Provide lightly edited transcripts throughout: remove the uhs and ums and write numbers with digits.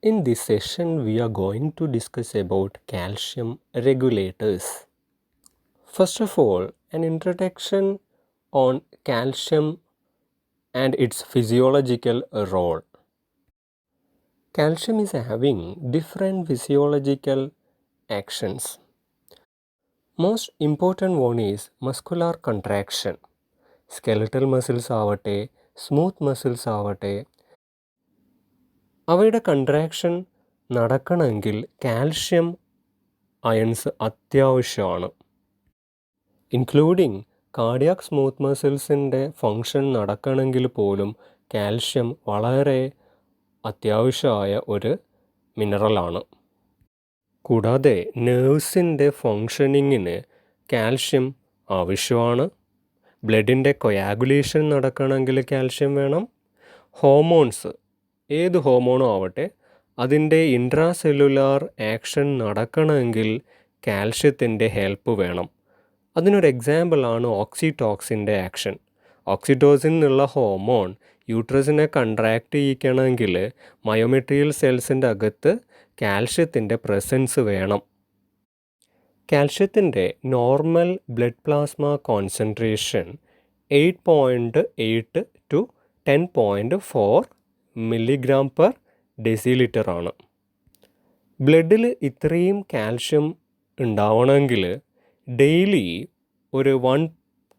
In this session, we are going to discuss about calcium regulators. First of all, an introduction on calcium and its physiological role. Calcium is having different physiological actions. Most important one is muscular contraction. Skeletal muscles ആവട്ടെ, smooth muscles ആവട്ടെ, അവയുടെ contraction നടക്കണമെങ്കിൽ calcium ions അത്യാവശ്യമാണ്. Including cardiac smooth മസിൽസിൻ്റെ function നടക്കണമെങ്കിൽ പോലും calcium വളരെ അത്യാവശ്യമായ ഒരു മിനറലാണ്. കൂടാതെ നെർവ്സിൻ്റെ ഫങ്ഷനിങ്ങിന് കാൽഷ്യം ആവശ്യമാണ്. ബ്ലഡിൻ്റെ കൊയാഗുലേഷൻ നടക്കണമെങ്കിൽ കാൽഷ്യം വേണം. ഹോർമോൺസ്, ഏത് ഹോർമോണും ആവട്ടെ, അതിൻ്റെ ഇൻട്രാ സെല്ലുലാർ ആക്ഷൻ നടക്കണമെങ്കിൽ കാൽഷ്യത്തിൻ്റെ ഹെൽപ്പ് വേണം. അതിനൊരു എക്സാമ്പിളാണ് ഓക്സിറ്റോക്സിൻ്റെ ആക്ഷൻ. ഓക്സിറ്റോസിൻ എന്നുള്ള ഹോർമോൺ യൂട്രസിനെ കൺട്രാക്റ്റ് ചെയ്യിക്കണമെങ്കിൽ മയോമെട്രിയൽ സെൽസിൻ്റെ അകത്ത് കാൽഷ്യത്തിൻ്റെ പ്രസൻസ് വേണം. കാൽഷ്യത്തിൻ്റെ normal blood plasma concentration 8.8 to 10.4 milligram per decilitre ആണ്. ബ്ലഡിൽ ഇത്രയും കാൽഷ്യം ഉണ്ടാവണമെങ്കിൽ ഡെയിലി ഒരു 1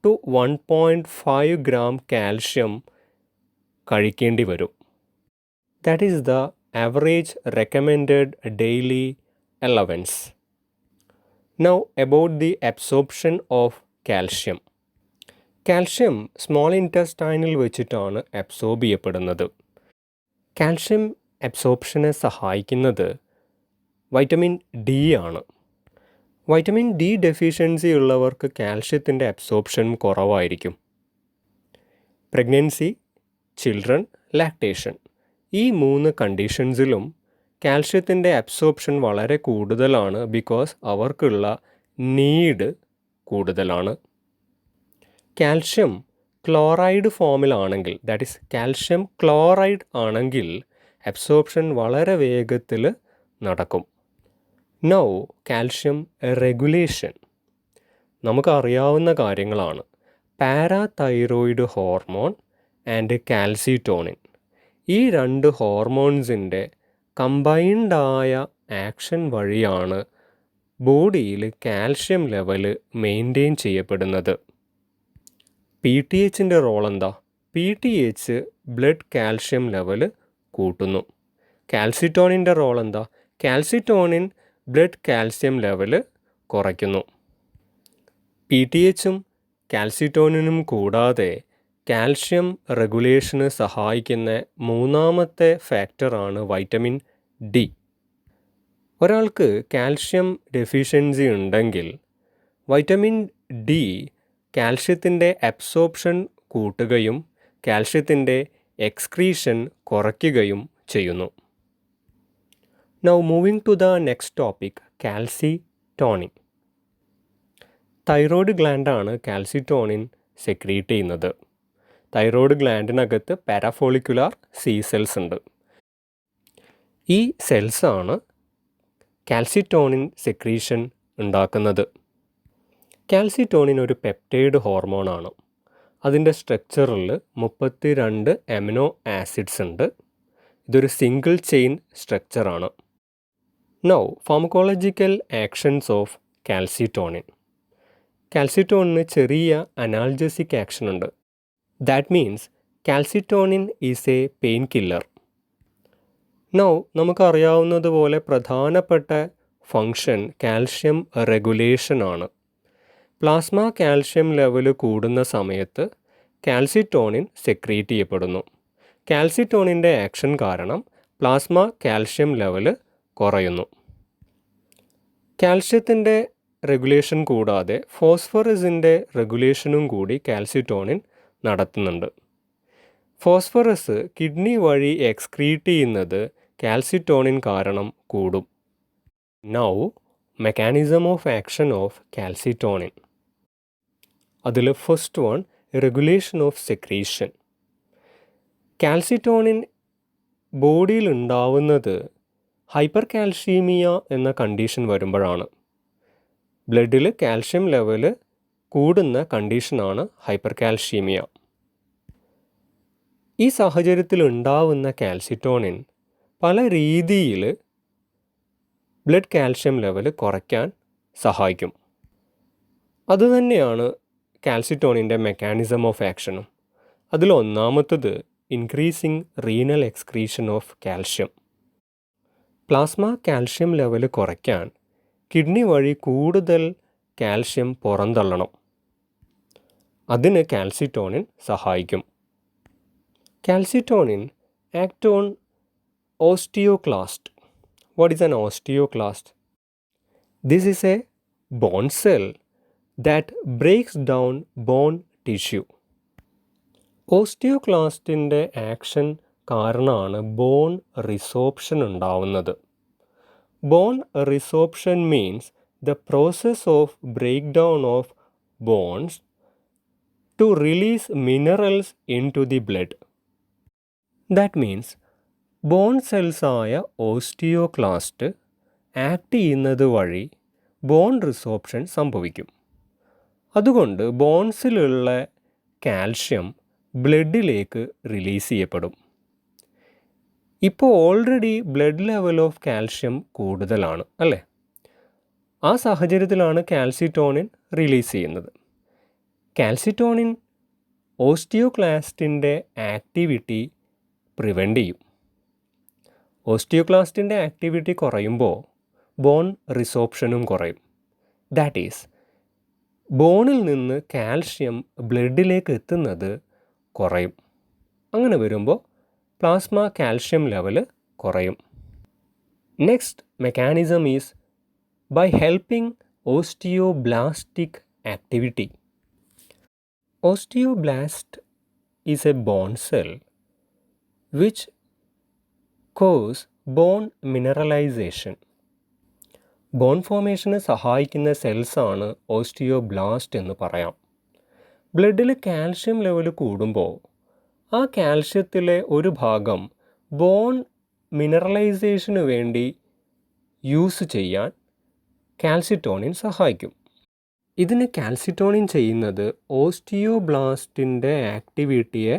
to 1.5 ഗ്രാം കാൽഷ്യം കഴിക്കേണ്ടി വരും. That is the average recommended daily allowance. Now about the absorption of calcium. Calcium small ഇൻറ്റസ്റ്റൈനിൽ വെച്ചിട്ടാണ് അബ്സോർബ് ചെയ്യപ്പെടുന്നത്. കാൽഷ്യം അബ്സോർപ്ഷനെ സഹായിക്കുന്നത് വൈറ്റമിൻ ഡി ആണ്. വൈറ്റമിൻ ഡി ഡെഫിഷ്യൻസി ഉള്ളവർക്ക് കാൽഷ്യത്തിൻ്റെ അബ്സോർപ്ഷൻ കുറവായിരിക്കും. പ്രഗ്നൻസി, ചിൽഡ്രൻ, ലാക്ടേഷൻ, ഈ 3 കണ്ടീഷൻസിലും കാൽഷ്യത്തിൻ്റെ അബ്സോർപ്ഷൻ വളരെ കൂടുതലാണ്. ബിക്കോസ് അവർക്കുള്ള നീഡ് കൂടുതലാണ്. കാൽഷ്യം ക്ലോറൈഡ് ഫോമിലാണെങ്കിൽ, ദാറ്റ് ഈസ് കാൽഷ്യം ക്ലോറൈഡ് ആണെങ്കിൽ അബ്സോർപ്ഷൻ വളരെ വേഗത്തിൽ നടക്കും. നൗ കാൽഷ്യം റെഗുലേഷൻ നമുക്കറിയാവുന്ന കാര്യങ്ങളാണ്. പാരാതൈറോയിഡ് ഹോർമോൺ ആൻഡ് കാൽസിറ്റോണിൻ, ഈ 2 ഹോർമോൺസിൻ്റെ കമ്പൈൻഡായ ആക്ഷൻ വഴിയാണ് ബോഡിയിൽ കാൽഷ്യം ലെവൽ മെയിൻറ്റെയിൻ ചെയ്യപ്പെടുന്നത്. PTHൻ്റെ റോൾ എന്താ? PTH ബ്ലഡ് കാൽഷ്യം ലെവൽ കൂട്ടുന്നു. കാൽസിറ്റോണിൻ്റെ റോൾ എന്താ? കാൽസിറ്റോണിൻ ബ്ലഡ് കാൽസ്യം ലെവൽ കുറയ്ക്കുന്നു. PTHും കാൽസിറ്റോണിനും കൂടാതെ കാൽഷ്യം റെഗുലേഷന് സഹായിക്കുന്ന 3ാമത്തെ ഫാക്ടറാണ് വൈറ്റമിൻ ഡി. ഒരാൾക്ക് കാൽഷ്യം ഡെഫിഷ്യൻസി ഉണ്ടെങ്കിൽ വൈറ്റമിൻ ഡി കാൽഷ്യത്തിൻ്റെ അബ്സോർപ്ഷൻ കൂട്ടുകയും കാൽഷ്യത്തിൻ്റെ എക്സ്ക്രീഷൻ കുറയ്ക്കുകയും ചെയ്യുന്നു. Now moving to the next topic, calcitonin. Thyroid ഗ്ലാൻഡാണ് കാൽസിറ്റോണിൻ സെക്രീറ്റ് ചെയ്യുന്നത്. തൈറോയ്ഡ് ഗ്ലാൻഡിനകത്ത് പാരാഫോളിക്കുലാർ സി സെൽസ് ഉണ്ട്. ഈ സെൽസാണ് കാൽസിറ്റോണിൻ സെക്രീഷൻ ഉണ്ടാക്കുന്നത്. കാൽസിറ്റോണിൻ ഒരു പെപ്റ്റൈഡ് ഹോർമോണാണ്. അതിൻ്റെ സ്ട്രക്ചറിൽ 32 അമിനോ ആസിഡ്സ് ഉണ്ട്. ഇതൊരു സിംഗിൾ ചെയിൻ സ്ട്രക്ചറാണ്. Now pharmacological actions of calcitonin. കാൽസിറ്റോണിന് ചെറിയ അനാൽജസിക് ആക്ഷൻ ഉണ്ട്. That means calcitonin is a pain killer. Now നമുക്കറിയാവുന്നതുപോലെ പ്രധാനപ്പെട്ട ഫങ്ഷൻ കാൽഷ്യം റെഗുലേഷനാണ്. പ്ലാസ്മ കാൽഷ്യം ലെവൽ കൂടുന്ന സമയത്ത് കാൽസിറ്റോണിൻ സെക്രീറ്റ് ചെയ്യപ്പെടുന്നു. കാൽസിറ്റോണിൻ്റെ ആക്ഷൻ കാരണം പ്ലാസ്മ കാൽഷ്യം ലെവൽ കുറയുന്നു. കാൽഷ്യത്തിൻ്റെ റെഗുലേഷൻ കൂടാതെ ഫോസ്ഫറസിൻ്റെ റെഗുലേഷനും കൂടി കാൽസിറ്റോണിൻ നടത്തുന്നുണ്ട്. ഫോസ്ഫറസ് കിഡ്നി വഴി എക്സ്ക്രീറ്റ് ചെയ്യുന്നത് കാൽസിറ്റോണിൻ കാരണം കൂടും. Now mechanism of action of calcitonin. അതിൽ first one, regulation of secretion. Calcitonin ബോഡിയിൽ ഉണ്ടാവുന്നത് ഹൈപ്പർ കാൽഷ്യമീയ എന്ന കണ്ടീഷൻ വരുമ്പോഴാണ്. ബ്ലഡിൽ കാൽഷ്യം ലെവൽ കൂടുന്ന കണ്ടീഷനാണ് ഹൈപ്പർ കാൽഷ്യമീയ. ഈ സാഹചര്യത്തിൽ ഉണ്ടാവുന്ന കാൽസിറ്റോണിൻ പല രീതിയിൽ ബ്ലഡ് കാൽഷ്യം ലെവൽ കുറയ്ക്കാൻ സഹായിക്കും. അതുതന്നെയാണ് കാൽസിറ്റോണിൻ്റെ മെക്കാനിസം ഓഫ് ആക്ഷനും. അതിലൊന്നാമത്തത് increasing renal excretion of calcium. Plasma calcium level കുറയ്ക്കാൻ കിഡ്നി വഴി കൂടുതൽ കാൽഷ്യം പുറന്തള്ളണം. അതിന് കാൽസിറ്റോണിൻ സഹായിക്കും. Calcitonin act on osteoclast. What is an osteoclast? This is a bone cell that breaks down bone tissue. ഓസ്റ്റിയോക്ലാസ്റ്റിൻ്റെ action കാരണമാണ് ബോൺ റിസോപ്ഷൻ ഉണ്ടാവുന്നത്. Bone resorption means the process of break down of bones to release minerals into the blood. That means bone സെൽസായ osteoclast act ചെയ്യുന്നത് വഴി bone resorption സംഭവിക്കും. അതുകൊണ്ട് ബോൺസിലുള്ള calcium ബ്ലഡിലേക്ക് release ചെയ്യപ്പെടും. ഇപ്പോൾ already blood level of calcium കൂടുതലാണ് അല്ലേ? ആ സാഹചര്യത്തിലാണ് കാൽസിറ്റോണിൻ റിലീസ് ചെയ്യുന്നത്. കാൽസിറ്റോണിൻ ഓസ്റ്റിയോക്ലാസ്റ്റിൻ്റെ ആക്ടിവിറ്റി പ്രിവെൻറ്റ് ചെയ്യും. ഓസ്റ്റിയോക്ലാസ്റ്റിൻ്റെ ആക്ടിവിറ്റി കുറയുമ്പോൾ ബോൺ റിസോപ്ഷനും കുറയും. ദാറ്റ് ഈസ് ബോണിൽ നിന്ന് കാൽഷ്യം ബ്ലഡിലേക്ക് എത്തുന്നത് കുറയും. അങ്ങനെ വരുമ്പോൾ പ്ലാസ്മ കാൽഷ്യം ലെവൽ കുറയും. Next mechanism is by helping osteoblastic activity. Osteoblast is a bone cell which cause bone mineralization. Bone ഫോർമേഷന് സഹായിക്കുന്ന സെൽസാണ് ഓസ്റ്റിയോബ്ലാസ്റ്റ് എന്ന് പറയാം. ബ്ലഡിൽ കാൽഷ്യം ലെവൽ കൂടുമ്പോൾ ആ കാൽഷ്യത്തിലെ ഒരു ഭാഗം ബോൺ മിനറലൈസേഷന് വേണ്ടി യൂസ് ചെയ്യാൻ കാൽസിറ്റോണിൻ സഹായിക്കും. ഇതിന് കാൽസിറ്റോണിൻ ചെയ്യുന്നത് ഓസ്റ്റിയോബ്ലാസ്റ്റിൻ്റെ ആക്ടിവിറ്റിയെ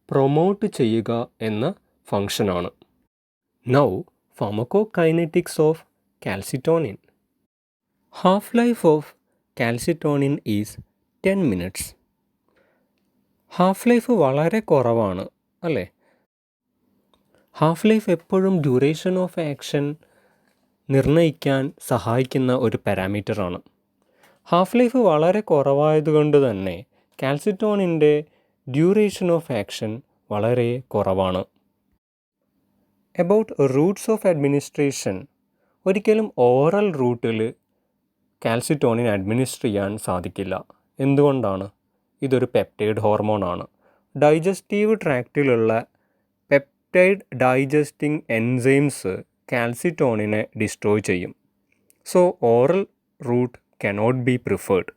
പ്രൊമോട്ട് ചെയ്യുക എന്ന ഫങ്ഷനാണ്. Now pharmacokinetics of calcitonin. Half life of calcitonin is 10 minutes. Half life വളരെ കുറവാണ് അല്ലേ? ഹാഫ് ലൈഫ് എപ്പോഴും ഡ്യൂറേഷൻ ഓഫ് ആക്ഷൻ നിർണ്ണയിക്കാൻ സഹായിക്കുന്ന ഒരു പാരാമീറ്ററാണ്. ഹാഫ് ലൈഫ് വളരെ കുറവായതുകൊണ്ട് തന്നെ കാൽസിറ്റോണിൻ്റെ ഡ്യൂറേഷൻ ഓഫ് ആക്ഷൻ വളരെ കുറവാണ്. About routes of administration. ഒരിക്കലും ഓറൽ റൂട്ടിൽ കാൽസിറ്റോണിൻ അഡ്മിനിസ്റ്റർ ചെയ്യാൻ സാധിക്കില്ല. എന്തുകൊണ്ടാണ്? ഇതൊരു പെപ്റ്റൈഡ് ഹോർമോണാണ്. ഡൈജസ്റ്റീവ് ട്രാക്റ്റിലുള്ള പെപ്റ്റൈഡ് ഡൈജസ്റ്റിംഗ് എൻസൈംസ് കാൽസിറ്റോണിനെ ഡിസ്ട്രോയ് ചെയ്യും. So oral route cannot be preferred.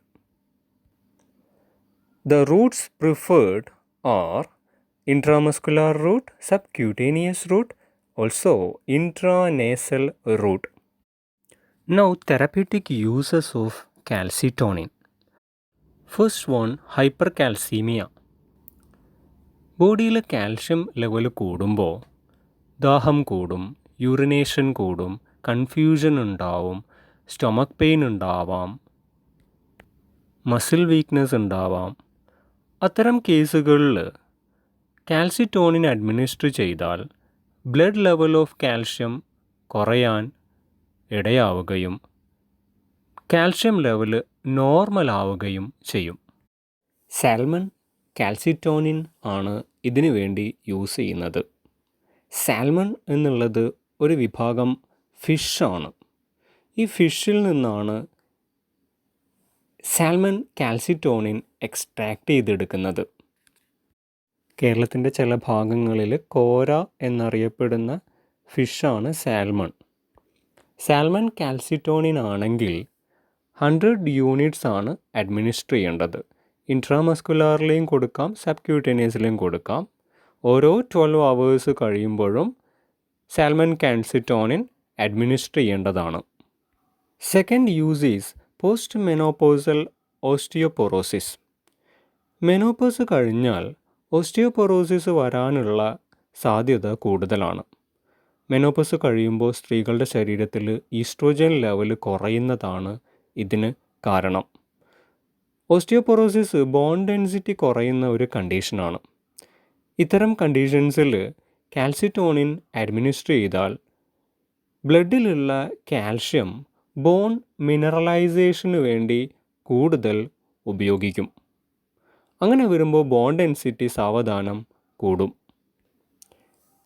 The routes preferred are intramuscular route, subcutaneous route, also intranasal route. Now therapeutic uses of calcitonin. First one, hypercalcemia. ബോഡിയിൽ calcium level കൂടുമ്പോൾ ദാഹം കൂടും, urination കൂടും, confusion ഉണ്ടാവും, stomach pain ഉണ്ടാവാം, muscle weakness ഉണ്ടാവാം. അത്തരം കേസുകളിൽ കാൽസിറ്റോണിൻ അഡ്മിനിസ്റ്റർ ചെയ്താൽ ബ്ലഡ് ലെവൽ ഓഫ് കാൽഷ്യം കുറയാൻ ഇടയാവുകയും കാൽഷ്യം ലെവൽ നോർമൽ ആവുകയും ചെയ്യും. സാൽമൺ കാൽസിറ്റോണിൻ ആണ് ഇതിനു വേണ്ടി യൂസ് ചെയ്യുന്നത്. സാൽമൺ എന്നുള്ളത് ഒരു വിഭാഗം ഫിഷാണ്. ഈ ഫിഷിൽ നിന്നാണ് സാൽമൺ കാൽസിറ്റോണിൻ എക്സ്ട്രാക്റ്റ് ചെയ്തെടുക്കുന്നത്. കേരളത്തിൻ്റെ ചില ഭാഗങ്ങളിൽ കോര എന്നറിയപ്പെടുന്ന ഫിഷാണ് സാൽമൺ. സാൽമൺ കാൽസിറ്റോണിൻ ആണെങ്കിൽ 100 units ആണ് അഡ്മിനിസ്റ്റർ ചെയ്യേണ്ടത്. ഇൻട്രാമസ്കുലാറിലെയും കൊടുക്കാം, സബ്ക്യൂട്ടേനിയസിലെയും കൊടുക്കാം. ഓരോ 12 hours കഴിയുമ്പോഴും സാൽമൺ കാൽസിറ്റോണിൻ അഡ്മിനിസ്റ്റർ ചെയ്യേണ്ടതാണ്. Second use is post menopausal osteoporosis. Menopause കഴിഞ്ഞാൽ ഓസ്റ്റിയോപൊറോസിസ് വരാനുള്ള സാധ്യത കൂടുതലാണ്. മെനോപോസ് കഴിയുമ്പോൾ സ്ത്രീകളുടെ ശരീരത്തിൽ ഈസ്ട്രോജൻ ലെവൽ കുറയുന്നതാണ് ഇതിന് കാരണം. ഓസ്റ്റിയോപൊറോസിസ് ബോൺ ഡെൻസിറ്റി കുറയുന്ന ഒരു കണ്ടീഷനാണ്. ഇത്തരം കണ്ടീഷൻസിൽ കാൽസിറ്റോണിൻ അഡ്മിനിസ്റ്റർ ചെയ്താൽ ബ്ലഡിലുള്ള കാൽഷ്യം ബോൺ മിനറലൈസേഷന് വേണ്ടി കൂടുതൽ ഉപയോഗിക്കും. അങ്ങനെ വരുമ്പോൾ ബോൺ ഡെൻസിറ്റി സാവധാനം കൂടും.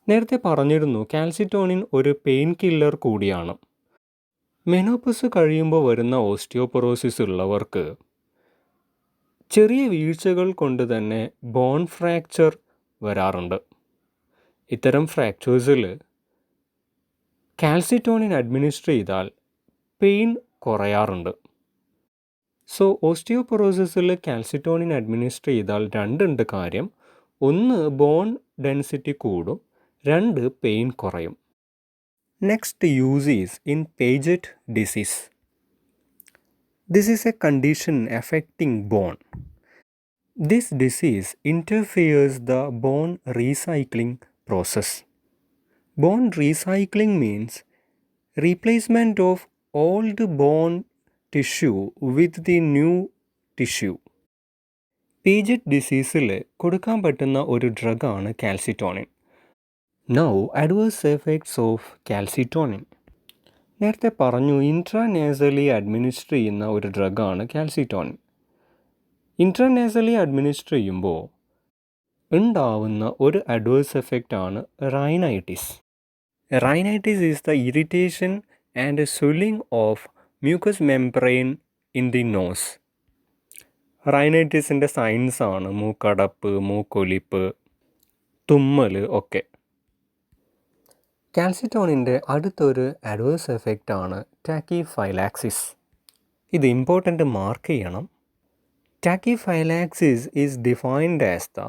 നേരത്തെ പറഞ്ഞിരുന്നു കാൽസിറ്റോണിൻ ഒരു പെയിൻ കില്ലർ കൂടിയാണ്. മെനോപോസ് കഴിയുമ്പോൾ വരുന്ന ഓസ്റ്റിയോപൊറോസിസ് ഉള്ളവർക്ക് ചെറിയ വീഴ്ചകൾ കൊണ്ട് തന്നെ ബോൺ ഫ്രാക്ചർ വരാറുണ്ട്. ഇത്തരം ഫ്രാക്ചേഴ്സിൽ കാൽസിറ്റോണിൻ അഡ്മിനിസ്റ്റർ ചെയ്താൽ പെയിൻ കുറയാറുണ്ട്. സോ ഓസ്റ്റിയോപൊറോസിസിൽ കാൽസിറ്റോണിൻ അഡ്മിനിസ്റ്റർ ചെയ്താൽ രണ്ടുണ്ട് കാര്യം. ഒന്ന്, ബോൺ ഡെൻസിറ്റി കൂടും. രണ്ട്, പെയിൻ കുറയും. Next use is in Paget disease. This is a condition affecting bone. This disease interferes the bone recycling process. Bone recycling means replacement of old bone tissue with the new tissue. Paget ഡിസീസിൽ കൊടുക്കാൻ പറ്റുന്ന ഒരു ഡ്രഗാണ് calcitonin. Now adverse effects of calcitonin. നേരത്തെ പറഞ്ഞു ഇൻട്രാനേസലി administer ചെയ്യുന്ന ഒരു ഡ്രഗാണ് കാൽസിറ്റോണിൻ. ഇൻട്രാനേസലി അഡ്മിനിസ്റ്റർ ചെയ്യുമ്പോൾ ഉണ്ടാവുന്ന ഒരു അഡ്വേഴ്സ് എഫക്റ്റ് ആണ് rhinitis. Rhinitis is the irritation and swelling of mucus membrane in the nose. റൈനൈറ്റിസിൻ്റെ സൈൻസാണ് മൂക്കടപ്പ്, മൂക്കൊലിപ്പ്, തുമ്മൽ ഒക്കെ. കാൽസിറ്റോണിൻ്റെ അടുത്തൊരു അഡ്വേഴ്സ് എഫക്റ്റ് ആണ് ടാക്കിഫൈലാക്സിസ്. ഇത് ഇമ്പോർട്ടൻ്റ് മാർക്ക് ചെയ്യണം. Tachyphylaxis is defined as the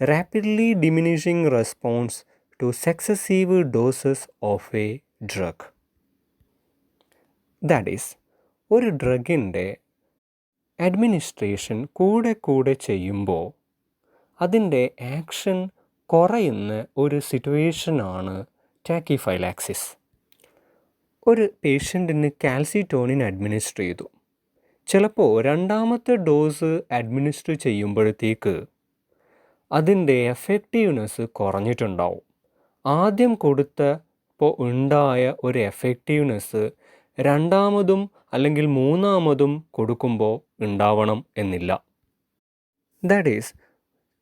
rapidly diminishing response to successive doses of a drug. That is, ഒരു ഡ്രഗിൻ്റെ അഡ്മിനിസ്ട്രേഷൻ കൂടെ ചെയ്യുമ്പോൾ അതിൻ്റെ ആക്ഷൻ കുറയുന്ന ഒരു സിറ്റുവേഷനാണ് ടാക്കിഫൈലാക്സിസ്. ഒരു പേഷ്യൻറ്റിന് കാൽസിറ്റോണിൻ അഡ്മിനിസ്റ്റർ ചെയ്തു. ചിലപ്പോൾ രണ്ടാമത്തെ ഡോസ് അഡ്മിനിസ്റ്റർ ചെയ്യുമ്പോഴത്തേക്ക് അതിൻ്റെ എഫക്റ്റീവ്നെസ് കുറഞ്ഞിട്ടുണ്ടാവും. ആദ്യം കൊടുത്തപ്പോൾ ഉണ്ടായ ഒരു എഫക്റ്റീവ്നെസ് രണ്ടാമതും അല്ലെങ്കിൽ മൂന്നാമതും കൊടുക്കുമ്പോൾ ഉണ്ടാവണം എന്നില്ല. ദാറ്റ് ഈസ്,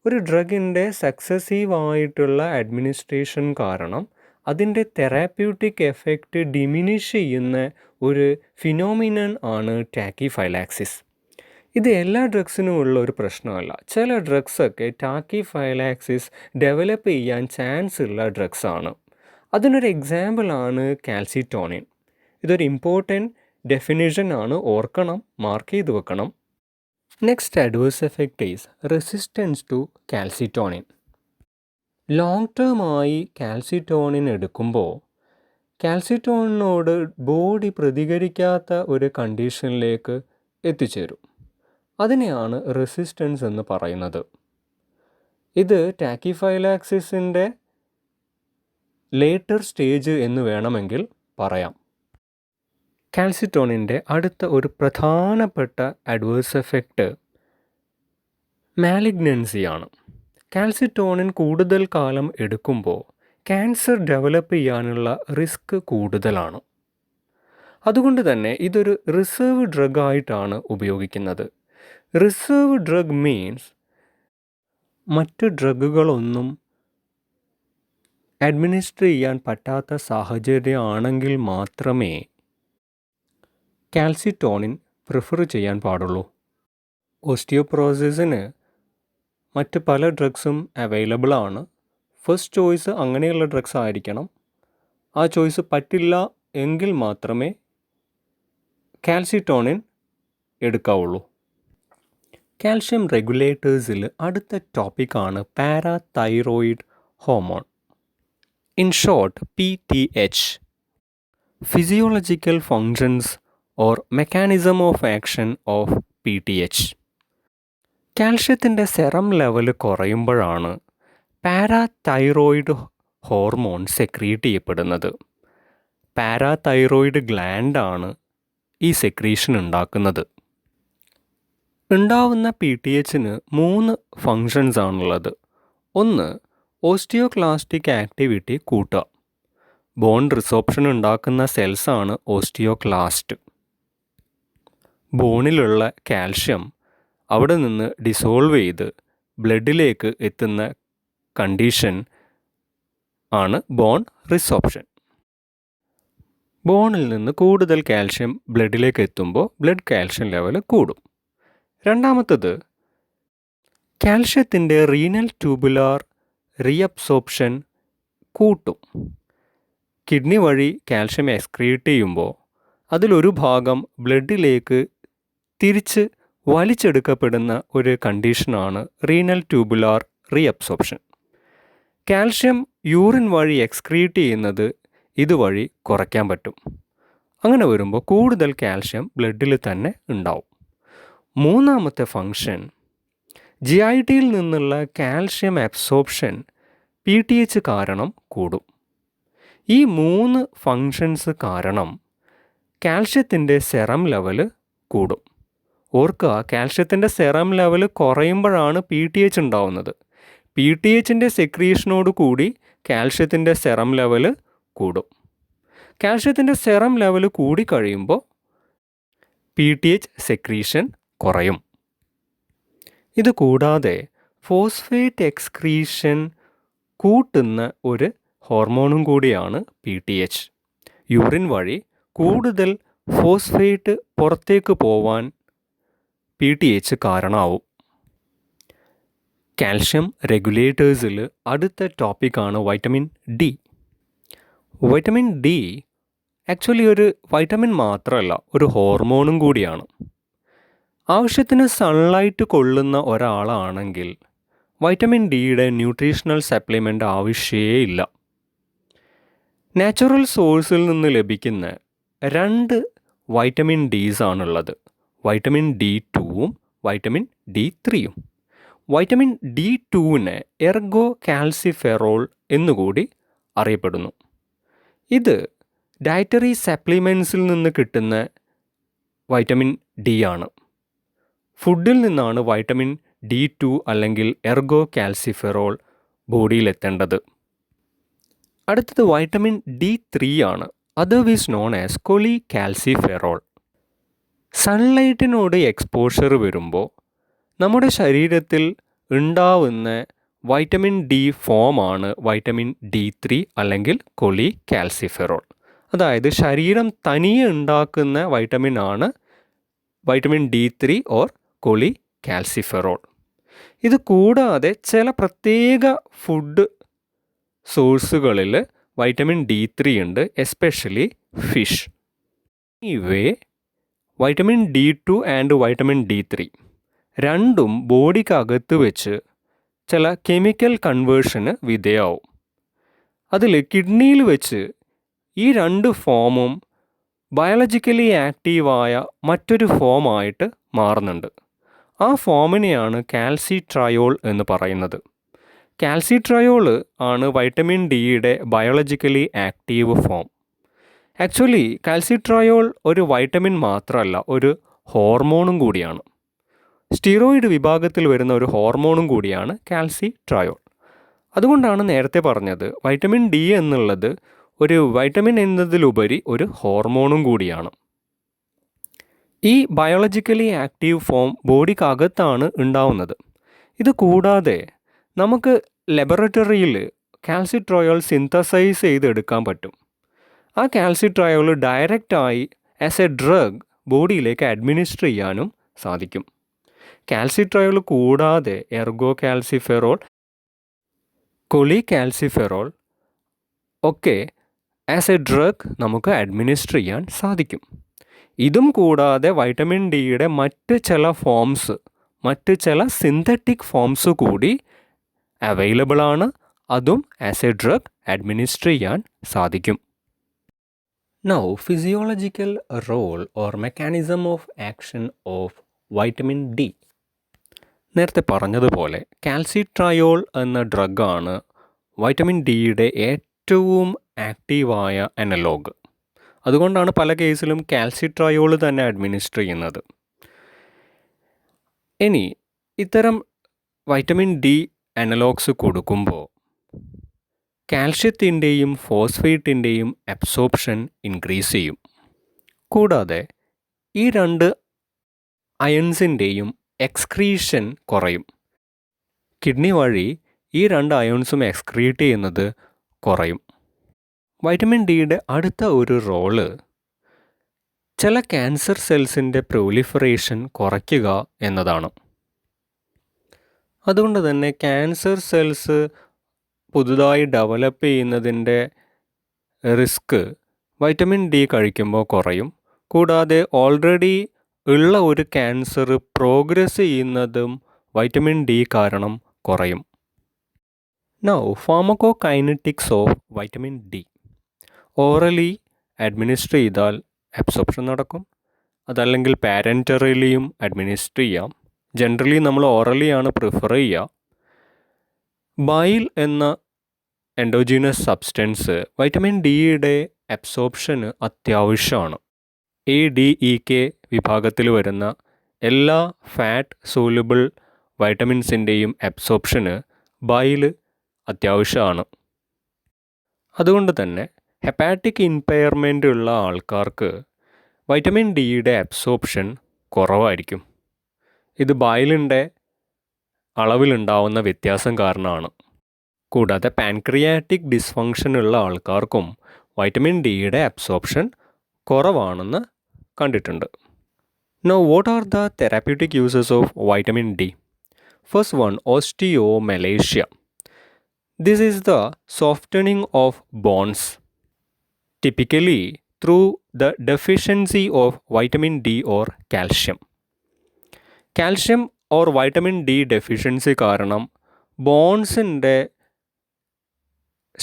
ഒരു ഡ്രഗിൻ്റെ സക്സസീവായിട്ടുള്ള അഡ്മിനിസ്ട്രേഷൻ കാരണം അതിൻ്റെ തെറാപ്യൂട്ടിക് എഫക്റ്റ് ഡിമിനിഷ് ചെയ്യുന്ന ഒരു ഫിനോമിനൻ ആണ് ടാക്കിഫൈലാക്സിസ്. ഇത് എല്ലാ ഡ്രഗ്സിനും ഉള്ള ഒരു പ്രശ്നമല്ല. ചില ഡ്രഗ്സൊക്കെ ടാക്കിഫൈലാക്സിസ് ഡെവലപ്പ് ചെയ്യാൻ ചാൻസ് ഉള്ള ഡ്രഗ്സാണ്. അതിനൊരു എക്സാമ്പിളാണ് കാൽസിറ്റോണിൻ. ഇതൊരു ഇമ്പോർട്ടൻറ്റ് ഡെഫിനിഷൻ ആണ്, ഓർക്കണം, മാർക്ക് ചെയ്ത് വെക്കണം. Next adverse effect is resistance to calcitonin. Long term ആയി കാൽസിറ്റോണിൻ എടുക്കുമ്പോൾ കാൽസിറ്റോണിനോട് ബോഡി പ്രതികരിക്കാത്ത ഒരു കണ്ടീഷനിലേക്ക് എത്തിച്ചേരും. അതിനെയാണ് റെസിസ്റ്റൻസ് എന്ന് പറയുന്നത്. ഇത് ടാക്കിഫൈലാക്സിസിൻ്റെ ലേറ്റർ സ്റ്റേജ് എന്ന് വേണമെങ്കിൽ പറയാം. കാൽസിറ്റോണിൻ്റെ അടുത്ത ഒരു പ്രധാനപ്പെട്ട അഡ്വേഴ്സ് എഫക്റ്റ് മാലിഗ്നൻസിയാണ്. കാൽസിറ്റോണിൻ കൂടുതൽ കാലം എടുക്കുമ്പോൾ ക്യാൻസർ ഡെവലപ്പ് ചെയ്യാനുള്ള റിസ്ക് കൂടുതലാണ്. അതുകൊണ്ട് തന്നെ ഇതൊരു റിസർവ് ഡ്രഗായിട്ടാണ് ഉപയോഗിക്കുന്നത്. റിസർവ് ഡ്രഗ് മീൻസ് മറ്റ് ഡ്രഗുകളൊന്നും അഡ്മിനിസ്റ്റർ ചെയ്യാൻ പറ്റാത്ത സാഹചര്യമാണെങ്കിൽ മാത്രമേ കാൽസിറ്റോണിൻ പ്രിഫർ ചെയ്യാൻ പാടുള്ളൂ. ഓസ്റ്റിയോപൊറോസിസിന് മറ്റ് പല ഡ്രഗ്സും അവൈലബിൾ ആണ്. ഫസ്റ്റ് ചോയ്സ് അങ്ങനെയുള്ള ഡ്രഗ്സ് ആയിരിക്കണം. ആ ചോയ്സ് പറ്റില്ല എങ്കിൽ മാത്രമേ കാൽസിറ്റോണിൻ എടുക്കാവുള്ളൂ. കാൽഷ്യം റെഗുലേറ്റേഴ്സിൽ അടുത്ത ടോപ്പിക്കാണ് parathyroid hormone, in short PTH. physiological functions or mechanism of action of PTH. കാൽഷ്യത്തിൻ്റെ സെറം ലെവൽ കുറയുമ്പോഴാണ് പാരാതൈറോയിഡ് ഹോർമോൺ സെക്രീറ്റ് ചെയ്യപ്പെടുന്നത്. പാരാതൈറോയിഡ് ഗ്ലാൻഡാണ് ഈ സെക്രീഷൻ ഉണ്ടാക്കുന്നത്. ഉണ്ടാവുന്ന PTHന് 3 ഫങ്ഷൻസ് ആണുള്ളത്. ഒന്ന്, ഓസ്റ്റിയോക്ലാസ്റ്റിക് ആക്ടിവിറ്റി കൂട്ടുക. ബോൺ റിസോപ്ഷൻ ഉണ്ടാക്കുന്ന സെൽസാണ് ഓസ്റ്റിയോക്ലാസ്റ്റ്. ബോണിലുള്ള കാൽഷ്യം അവിടെ നിന്ന് ഡിസോൾവ് ചെയ്ത് ബ്ലഡിലേക്ക് എത്തുന്ന കണ്ടീഷൻ ആണ് ബോൺ റിസോപ്ഷൻ. ബോണിൽ നിന്ന് കൂടുതൽ കാൽഷ്യം ബ്ലഡിലേക്ക് എത്തുമ്പോൾ ബ്ലഡ് കാൽഷ്യം ലെവൽ കൂടും. രണ്ടാമത്തത്, കാൽഷ്യത്തിൻ്റെ റീനൽ ട്യൂബുലാർ റീഅബ്സോർപ്ഷൻ കൂട്ടും. കിഡ്നി വഴി കാൽഷ്യം എക്സ്ക്രീറ്റ് ചെയ്യുമ്പോൾ അതിലൊരു ഭാഗം ബ്ലഡിലേക്ക് തിരിച്ച് വലിച്ചെടുക്കപ്പെടുന്ന ഒരു കണ്ടീഷനാണ് renal tubular reabsorption. Calcium urine വഴി എക്സ്ക്രീറ്റ് ചെയ്യുന്നത് ഇതുവഴി കുറയ്ക്കാൻ പറ്റും. അങ്ങനെ വരുമ്പോൾ കൂടുതൽ കാൽഷ്യം ബ്ലഡിൽ തന്നെ ഉണ്ടാവും. മൂന്നാമത്തെ ഫങ്ഷൻ, GITയിൽ നിന്നുള്ള കാൽഷ്യം അബ്സോർപ്ഷൻ PTH കാരണം കൂടും. ഈ 3 ഫങ്ഷൻസ് കാരണം കാൽഷ്യത്തിൻ്റെ സെറം ലെവൽ കൂടും. ഓർക്കുക, കാൽഷ്യത്തിൻ്റെ സെറം ലെവൽ കുറയുമ്പോഴാണ് PTH ഉണ്ടാവുന്നത്. PTHൻ്റെ സെക്രീഷനോട് കൂടി കാൽഷ്യത്തിൻ്റെ സെറം ലെവൽ കൂടും. കാൽഷ്യത്തിൻ്റെ സെറം ലെവൽ കൂടിക്കഴിയുമ്പോൾ PTH സെക്രീഷൻ കുറയും. ഇത് കൂടാതെ ഫോസ്ഫേറ്റ് എക്സ്ക്രീഷൻ കൂട്ടുന്ന ഒരു ഹോർമോണും കൂടിയാണ് PTH. യൂറിൻ വഴി കൂടുതൽ ഫോസ്ഫേറ്റ് പുറത്തേക്ക് പോവാൻ PTH കാരണമാവും. കാൽഷ്യം റെഗുലേറ്റേഴ്സിൽ അടുത്ത ടോപ്പിക്കാണ് vitamin D. Vitamin D actually ഒരു വൈറ്റമിൻ മാത്രമല്ല, ഒരു ഹോർമോണും കൂടിയാണ്. ആവശ്യത്തിന് സൺലൈറ്റ് കൊള്ളുന്ന ഒരാളാണെങ്കിൽ വൈറ്റമിൻ ഡിയുടെ ന്യൂട്രീഷണൽ സപ്ലിമെൻ്റ് ആവശ്യമേ ഇല്ല. നാച്ചുറൽ സോഴ്സിൽ നിന്ന് ലഭിക്കുന്ന 2 വൈറ്റമിൻ ഡീസ് ആണുള്ളത്. വൈറ്റമിൻ D2ഉം വൈറ്റമിൻ D3യും. വൈറ്റമിൻ D2നെ എർഗോ കാൽസിഫെറോൾ എന്നുകൂടി അറിയപ്പെടുന്നു. ഇത് ഡയറ്ററി സപ്ലിമെൻസിൽ നിന്ന് കിട്ടുന്ന വൈറ്റമിൻ D ആണ്. ഫുഡിൽ നിന്നാണ് വൈറ്റമിൻ D2 അല്ലെങ്കിൽ എർഗോ കാൽസിഫെറോൾ ബോഡിയിലെത്തേണ്ടത്. അടുത്തത് വൈറ്റമിൻ D3 ആണ്. Otherwise known as cholecalciferol. സൺലൈറ്റിനോട് എക്സ്പോഷർ വരുമ്പോൾ നമ്മുടെ ശരീരത്തിൽ ഉണ്ടാവുന്ന വൈറ്റമിൻ D ഫോമാണ് വൈറ്റമിൻ D3 അല്ലെങ്കിൽ കൊളികാൽസിഫെറോൾ. അതായത് ശരീരം തനിയെ ഉണ്ടാക്കുന്ന വൈറ്റമിൻ ആണ് വൈറ്റമിൻ D3 ഓർ കൊളികാൽസിഫെറോൾ. ഇത് കൂടാതെ ചില പ്രത്യേക ഫുഡ് സോഴ്സുകളിൽ വൈറ്റമിൻ D3 ഉണ്ട്, എസ്പെഷ്യലി ഫിഷ്. ഇവേ vitamin D2 and vitamin D3 രണ്ടും ബോഡിക്കകത്ത് വെച്ച് ചില കെമിക്കൽ കൺവേർഷന് വിധേയമാവും. അതിൽ കിഡ്നിയിൽ വെച്ച് ഈ 2 ഫോമും ബയോളജിക്കലി ആക്റ്റീവായ മറ്റൊരു ഫോമായിട്ട് മാറുന്നുണ്ട്. ആ ഫോമിനെയാണ് കാൽസിട്രയോൾ എന്ന് പറയുന്നത്. കാൽസിട്രയോൾ ആണ് വൈറ്റമിൻ ഡിയുടെ ബയോളജിക്കലി ആക്റ്റീവ് ഫോം. ആക്ച്വലി കാൽസിട്രയോൾ ഒരു വൈറ്റമിൻ മാത്രമല്ല, ഒരു ഹോർമോണും കൂടിയാണ്. സ്റ്റിറോയിഡ് വിഭാഗത്തിൽ വരുന്ന ഒരു ഹോർമോണും കൂടിയാണ് കാൽസിട്രയോൾ. അതുകൊണ്ടാണ് നേരത്തെ പറഞ്ഞത് വൈറ്റമിൻ D എന്നുള്ളത് ഒരു വൈറ്റമിൻ എന്നതിലുപരി ഒരു ഹോർമോണും കൂടിയാണ്. ഈ ബയോളജിക്കലി ആക്റ്റീവ് ഫോം ബോഡിക്കകത്താണ് ഉണ്ടാവുന്നത്. ഇത് കൂടാതെ നമുക്ക് ലബോറട്ടറിയിൽ കാൽസിട്രയോൾ സിന്തസൈസ് ചെയ്തെടുക്കാൻ പറ്റും. ആ കാൽസിട്രയോൾ ഡയറക്റ്റായി ആസ് എ ഡ്രഗ് ബോഡിയിലേക്ക് അഡ്മിനിസ്റ്റർ ചെയ്യാനും സാധിക്കും. കാൽസിട്രയോൾ കൂടാതെ എർഗോ കാൽസിഫെറോൾ, കൊളികാൽസിഫെറോൾ ഒക്കെ ആസ് എ ഡ്രഗ് നമുക്ക് അഡ്മിനിസ്റ്റർ ചെയ്യാൻ സാധിക്കും. ഇതും കൂടാതെ വൈറ്റമിൻ ഡിയുടെ മറ്റ് ചില സിന്തറ്റിക് ഫോംസ് കൂടി അവൈലബിൾ ആണ്. അതും ആസ് എ ഡ്രഗ് അഡ്മിനിസ്റ്റർ ചെയ്യാൻ സാധിക്കും. Now, physiological role or mechanism of action of vitamin D. നേരത്തെ പറഞ്ഞതുപോലെ കാൽസിട്രയോൾ എന്ന ഡ്രഗാണ് വൈറ്റമിൻ ഡിയുടെ ഏറ്റവും ആക്റ്റീവായ അനലോഗ്. അതുകൊണ്ടാണ് പല കേസിലും കാൽസിട്രയോൾ തന്നെ അഡ്മിനിസ്റ്റർ ചെയ്യുന്നത്. ഇനി ഇത്തരം വൈറ്റമിൻ ഡി അനലോഗ്സ് കൊടുക്കുമ്പോൾ കാൽഷ്യത്തിൻ്റെയും ഫോസ്ഫേറ്റിൻ്റെയും അബ്സോർപ്ഷൻ ഇൻക്രീസ് ചെയ്യും. കൂടാതെ ഈ രണ്ട് അയൺസിൻ്റെയും എക്സ്ക്രീഷൻ കുറയും. കിഡ്നി വഴി ഈ രണ്ട് അയോൺസും എക്സ്ക്രീറ്റ് ചെയ്യുന്നത് കുറയും. വൈറ്റമിൻ ഡിയുടെ അടുത്ത ഒരു റോള് ചില ക്യാൻസർ സെൽസിൻ്റെ പ്രൊലിഫറേഷൻ കുറയ്ക്കുക എന്നതാണ്. അതുകൊണ്ട് തന്നെ ക്യാൻസർ സെൽസ് പുതുതായി ഡെവലപ്പ് ചെയ്യുന്നതിൻ്റെ റിസ്ക് വൈറ്റമിൻ ഡി കഴിക്കുമ്പോൾ കുറയും. കൂടാതെ ഓൾറെഡി ഉള്ള ഒരു ക്യാൻസർ പ്രോഗ്രസ് ചെയ്യുന്നതും വൈറ്റമിൻ ഡി കാരണം കുറയും. Now pharmacokinetics of vitamin D. Orally administer ചെയ്താൽ അബ്സോർപ്ഷൻ നടക്കും. അതല്ലെങ്കിൽ പാരൻറ്ററിലിയും അഡ്മിനിസ്റ്റർ ചെയ്യാം. ജനറലി നമ്മൾ ഓറലിയാണ് പ്രിഫർ ചെയ്യുക. ബൈൽ എന്ന എൻഡോജീനസ് സബ്സ്റ്റൻസ് വൈറ്റമിൻ ഡിയുടെ അബ്സോർപ്ഷന് അത്യാവശ്യമാണ്. ADEK വിഭാഗത്തിൽ വരുന്ന എല്ലാ ഫാറ്റ് സോലുബിൾ വൈറ്റമിൻസിൻ്റെയും അബ്സോർപ്ഷന് ബൈൽ അത്യാവശ്യമാണ്. അതുകൊണ്ട് തന്നെ ഹെപ്പാറ്റിക് ഇമ്പയർമെൻ്റ് ഉള്ള ആൾക്കാർക്ക് വൈറ്റമിൻ ഡിയുടെ അബ്സോർപ്ഷൻ കുറവായിരിക്കും. ഇത് ബൈലിൻ്റെ അളവിലുണ്ടാവുന്ന വ്യത്യാസം കാരണമാണ്. കൂടാതെ പാൻക്രിയാറ്റിക് ഡിസ്ഫങ്ഷൻ ഉള്ള ആൾക്കാർക്കും വൈറ്റമിൻ ഡിയുടെ അബ്സോർപ്ഷൻ കുറവാണെന്ന് കണ്ടിട്ടുണ്ട്. Now, what are the therapeutic uses of vitamin D? First one, osteomalacia. This is the softening of bones, typically through the deficiency of vitamin D or calcium. Calcium or vitamin D deficiency കാരണം ബോൺസിൻ്റെ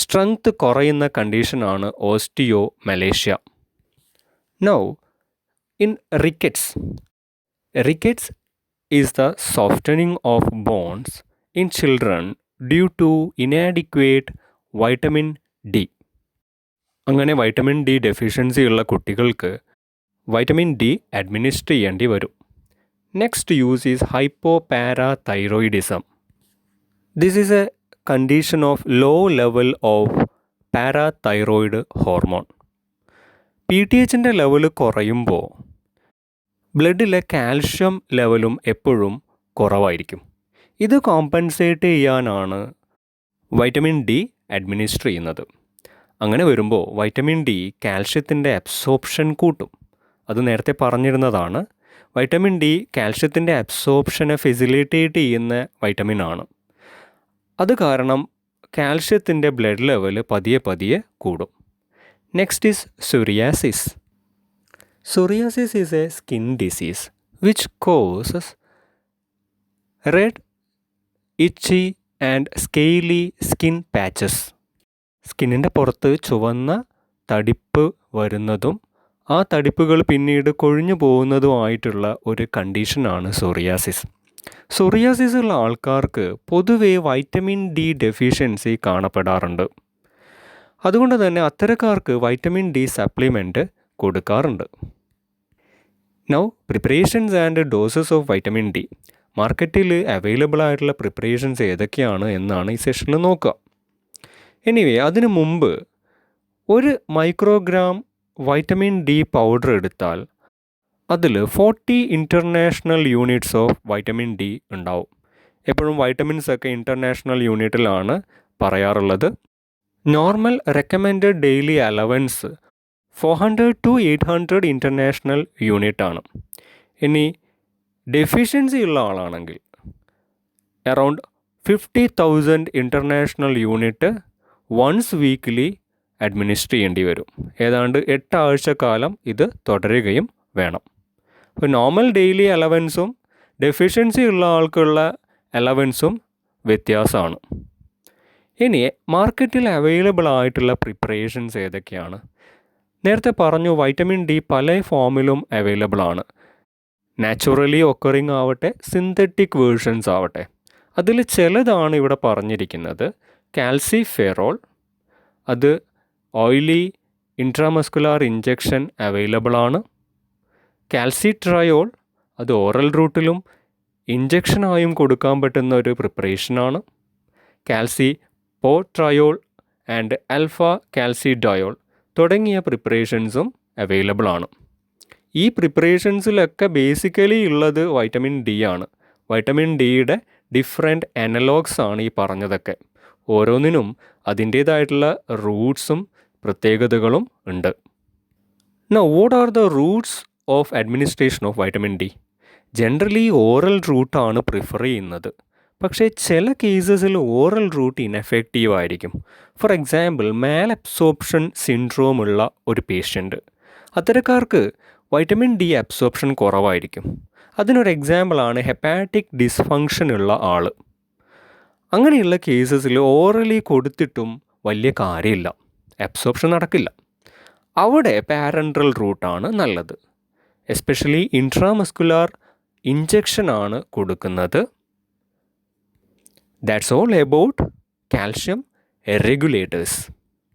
strength കുറയുന്ന കണ്ടീഷനാണ് osteomalacia. Now, in rickets. Rickets is the softening of bones in children due to inadequate vitamin D. അങ്ങനെ vitamin D deficiency ഉള്ള കുട്ടികൾക്ക് vitamin D administer ചെയ്യേണ്ടി വരും. Next use is hypoparathyroidism. This is a condition of low level of parathyroid hormone. PTHൻ്റെ level കുറയുമ്പോൾ ബ്ലഡിലെ calcium ലെവലും എപ്പോഴും കുറവായിരിക്കും. ഇത് കോമ്പൻസേറ്റ് ചെയ്യാനാണ് വൈറ്റമിൻ ഡി അഡ്മിനിസ്റ്റർ ചെയ്യുന്നത്. അങ്ങനെ വരുമ്പോൾ വൈറ്റമിൻ ഡി കാൽഷ്യത്തിൻ്റെ അബ്സോർപ്ഷൻ കൂട്ടും. അത് നേരത്തെ പറഞ്ഞിരുന്നതാണ്. വൈറ്റമിൻ ഡി കാൽഷ്യത്തിൻ്റെ അബ്സോർപ്ഷനെ ഫെസിലിറ്റേറ്റ് ചെയ്യുന്ന വൈറ്റമിനാണ്. അത് കാരണം കാൽഷ്യത്തിൻ്റെ ബ്ലഡ് ലെവൽ പതിയെ പതിയെ കൂടും. Next is psoriasis. Psoriasis is a skin disease which causes red, itchy and scaly skin patches. സ്കിന്നിൻ്റെ പുറത്ത് ചുവന്ന തടിപ്പ് വരുന്നതും ആ തടിപ്പുകൾ പിന്നീട് കൊഴിഞ്ഞു പോകുന്നതുമായിട്ടുള്ള ഒരു കണ്ടീഷനാണ് സോറിയാസിസ്. സോറിയാസിസ് ഉള്ള ആൾക്കാർക്ക് പൊതുവെ വൈറ്റമിൻ ഡി ഡെഫിഷ്യൻസി കാണപ്പെടാറുണ്ട്. അതുകൊണ്ട് തന്നെ അത്തരക്കാർക്ക് വൈറ്റമിൻ ഡി സപ്ലിമെൻറ്റ് കൊടുക്കാറുണ്ട്. Now preparations and doses of vitamin D. മാർക്കറ്റിൽ അവൈലബിൾ ആയിട്ടുള്ള പ്രിപ്പറേഷൻസ് ഏതൊക്കെയാണ് എന്നാണ് ഈ സെഷനിൽ നോക്കുക. എനിവേ, അതിനു മുമ്പ് 1 മൈക്രോഗ്രാം വൈറ്റമിൻ ഡി പൗഡർ എടുത്താൽ അതിൽ 40 international units of vitamin D ഉണ്ടാവും. എപ്പോഴും വൈറ്റമിൻസ് ഒക്കെ ഇൻ്റർനാഷണൽ യൂണിറ്റിലാണ് പറയാറുള്ളത്. Normal recommended daily allowance 400 to 800 international യൂണിറ്റാണ്. ഇനി ഡെഫിഷ്യൻസി ഉള്ള ആളാണെങ്കിൽ around 50,000 international unit once weekly administer ചെയ്യേണ്ടി വരും. ഏതാണ്ട് 8 ആഴ്ചക്കാലം ഇത് തുടരുകയും വേണം. അപ്പോൾ നോർമൽ ഡെയിലി അലവൻസും ഡെഫിഷ്യൻസി ഉള്ള ആൾക്കുള്ള അലവൻസും വ്യത്യാസമാണ്. ഇനി മാർക്കറ്റിൽ അവൈലബിൾ ആയിട്ടുള്ള പ്രിപ്പറേഷൻസ് ഏതൊക്കെയാണ്? നേരത്തെ പറഞ്ഞു വൈറ്റമിൻ ഡി പല ഫോമിലും അവൈലബിൾ ആണ്. നാച്ചുറലി ഒക്കറിങ് ആവട്ടെ, സിന്തറ്റിക് വേർഷൻസ് ആവട്ടെ. അതിൽ ചിലതാണ് ഇവിടെ പറഞ്ഞിരിക്കുന്നത്. കാൽസിഫെറോൾ, അത് ഓയിലി ഇൻട്രാമസ്കുലാർ ഇഞ്ചക്ഷൻ അവൈലബിൾ ആണ്. കാൽസിട്രയോൾ, അത് ഓറൽ റൂട്ടിലും ഇഞ്ചക്ഷനായും കൊടുക്കാൻ പറ്റുന്ന ഒരു പ്രിപ്പറേഷനാണ്. കാൽസിപോട്രയോൾ ആൻഡ് ആൽഫ കാൽസിഡയോൾ തുടങ്ങിയ പ്രിപ്പറേഷൻസും അവൈലബിൾ ആണ്. ഈ പ്രിപ്പറേഷൻസിലൊക്കെ ബേസിക്കലി ഉള്ളത് വൈറ്റമിൻ ഡി ആണ്. വൈറ്റമിൻ ഡിയുടെ ഡിഫറെൻറ്റ് അനലോഗ്സ് ആണ് ഈ പറഞ്ഞതൊക്കെ. ഓരോന്നിനും അതിൻ്റേതായിട്ടുള്ള റൂട്ട്സും പ്രത്യേകതകളും ഉണ്ട്. Now, what are the routes of administration of vitamin D? Generally oral റൂട്ടാണ് പ്രിഫർ ചെയ്യുന്നത്. പക്ഷേ ചില കേസസിൽ ഓറൽ റൂട്ട് ഇൻഎഫക്റ്റീവ് ആയിരിക്കും. For example, Mal absorption syndrome ഉള്ള ഒരു പേഷ്യൻ്റ്, അത്തരക്കാർക്ക് വൈറ്റമിൻ ഡി അബ്സോർപ്ഷൻ കുറവായിരിക്കും. അതിനൊരു എക്സാമ്പിളാണ് ഹെപ്പാറ്റിക് ഡിസ്ഫങ്ഷൻ ഉള്ള ആൾ. അങ്ങനെയുള്ള കേസസിൽ ഓറലി കൊടുത്തിട്ടും വലിയ കാര്യമില്ല, അബ്സോർപ്ഷൻ നടക്കില്ല. അവിടെ പാരൻട്രൽ റൂട്ടാണ് നല്ലത്. എസ്പെഷ്യലി ഇൻട്രാമസ്കുലാർ ഇഞ്ചക്ഷനാണ് കൊടുക്കുന്നത്. That's all about calcium regulators.